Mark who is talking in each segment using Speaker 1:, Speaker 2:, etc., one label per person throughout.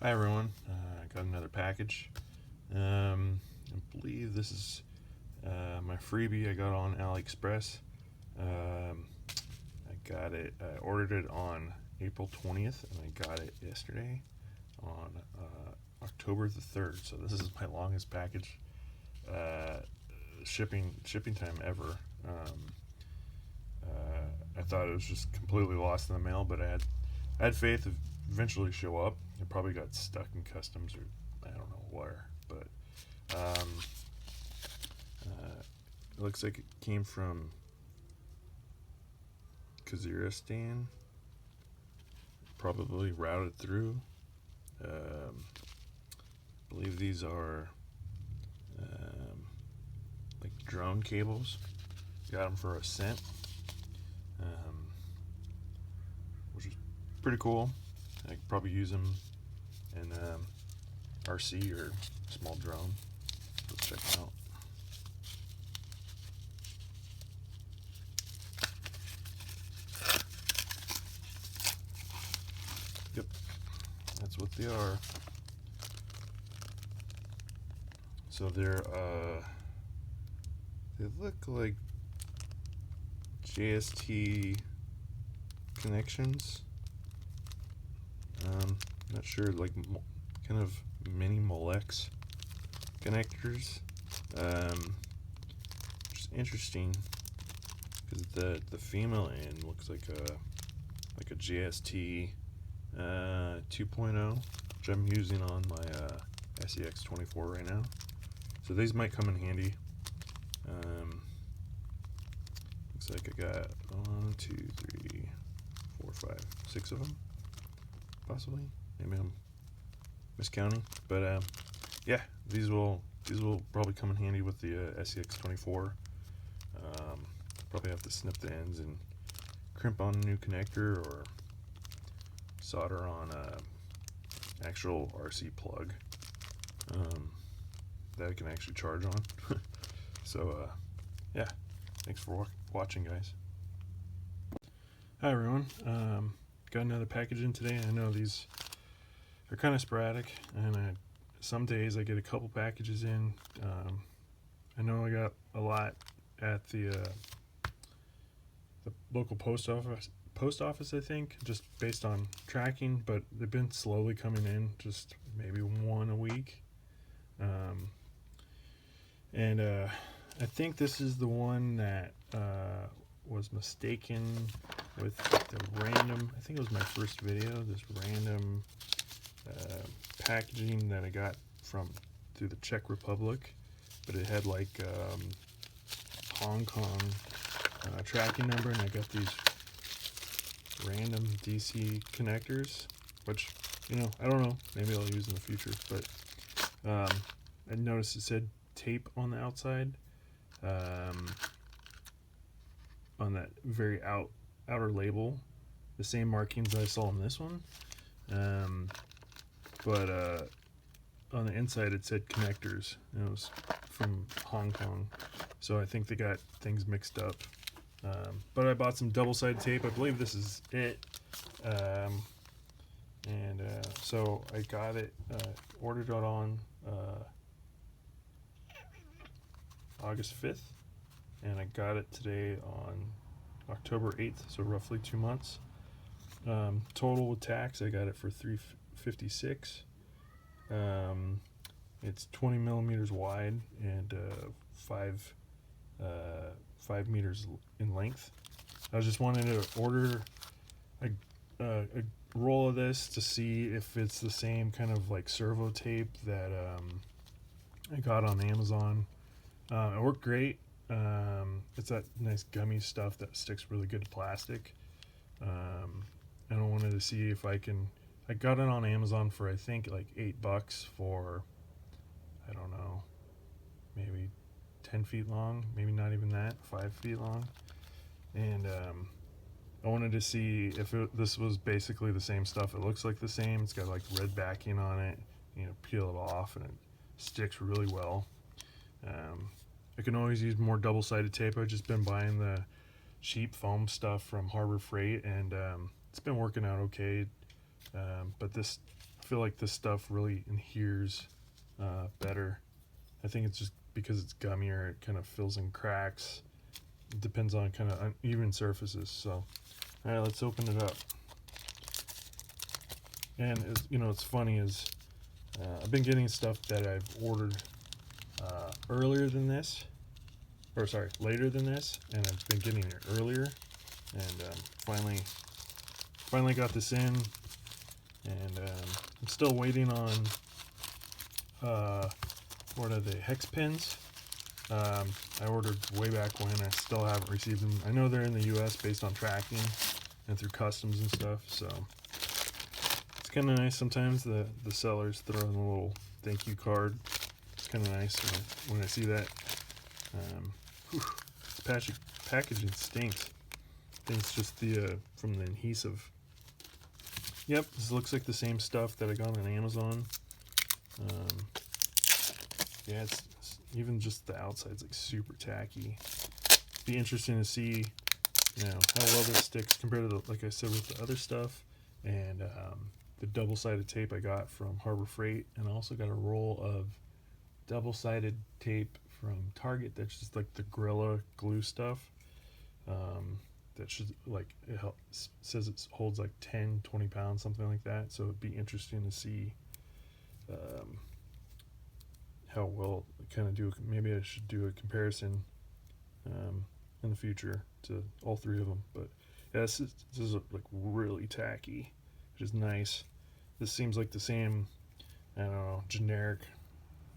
Speaker 1: Hi everyone, I got another package. I believe this is my freebie I got on AliExpress. I ordered it on April 20th and I got it yesterday on October the 3rd. So this is my longest package shipping time ever. I thought it was just completely lost in the mail, but I had faith of eventually show up. It probably got stuck in customs or I don't know where, but it looks like it came from Kazakhstan, probably routed through. I believe these are like drone cables. Got them for $1, which is pretty cool. I could probably use them in RC or small drone. Let's check them out. Yep, that's what they are. So they look like JST connections. Not sure, like kind of mini Molex connectors. Which is interesting because the female end looks like a JST 2.0, which I'm using on my SEX24 right now. So these might come in handy. Looks like I got 1, 2, 3, 4, 5, 6 of them, possibly. Maybe I'm miscounting, but yeah, these will probably come in handy with the SEX24. Probably have to snip the ends and crimp on a new connector or solder on a actual RC plug that I can actually charge on. So yeah, thanks for watching, guys. Hi everyone, got another package in today. I know these are kind of sporadic, and some days I get a couple packages in. I know I got a lot at the local post office, I think, just based on tracking, but they've been slowly coming in, just maybe one a week. And I think this is the one that was mistaken with the random, I think it was my first video, this random packaging that I got through the Czech Republic, but it had like Hong Kong tracking number, and I got these random DC connectors, which, you know, I don't know, maybe I'll use in the future, but I noticed it said tape on the outside, on that very outer label, the same markings I saw on this one, but on the inside it said connectors, and it was from Hong Kong, so I think they got things mixed up. But I bought some double-sided tape. I believe this is it, and so I got it, ordered it on August 5th, and I got it today on October 8th, so roughly 2 months. Total with tax, I got it for $356. It's 20 millimeters wide and 5 meters in length. I was just wanting to order a roll of this to see if it's the same kind of like servo tape that I got on Amazon. It worked great. It's that nice gummy stuff that sticks really good to plastic. And I wanted to see if I got it on Amazon for I think like $8 for, I don't know, maybe 10 feet long, maybe not even that, 5 feet long. And I wanted to see if this was basically the same stuff. It looks like the same. It's got like red backing on it. You know, peel it off and it sticks really well. I can always use more double-sided tape. I've just been buying the cheap foam stuff from Harbor Freight, and it's been working out okay. But this feel like this stuff really adheres better. I think it's just because it's gummier, it kind of fills in cracks. It depends on kind of uneven surfaces. So, all right, let's open it up. And you know, it's funny is I've been getting stuff that I've ordered earlier than this, or sorry, later than this, and I've been getting it earlier, and finally got this in, and I'm still waiting on what are they, hex pins. I ordered way back when. I still haven't received them. I know they're in the US based on tracking and through customs and stuff, so it's kind of nice sometimes the sellers throw in a little thank you card. It's kind of nice when I see that. This packaging stinks. I think it's just the from the adhesive. Yep, this looks like the same stuff that I got on Amazon. Yeah, it's even just the outside's like super tacky. Be interesting to see, you know, how well this sticks compared to like I said with the other stuff, and the double-sided tape I got from Harbor Freight, and I also got a roll of double-sided tape from Target that's just like the Gorilla Glue stuff. That should like says it holds like 10-20 pounds, something like that. So it'd be interesting to see how well kind of do. Maybe I should do a comparison in the future to all three of them. But yeah, this is like really tacky, which is nice. This seems like the same, I don't know, generic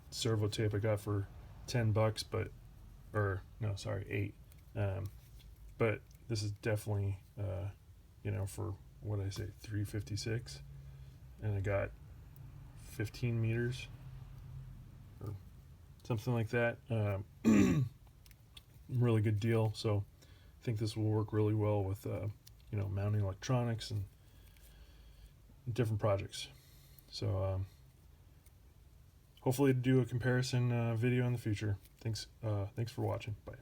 Speaker 1: servo tape I got for $10, but $8. But this is definitely you know, for what I say, $3.56, and I got 15 meters or something like that. Really good deal. So I think this will work really well with you know, mounting electronics and different projects. So hopefully to do a comparison video in the future. Thanks for watching. Bye.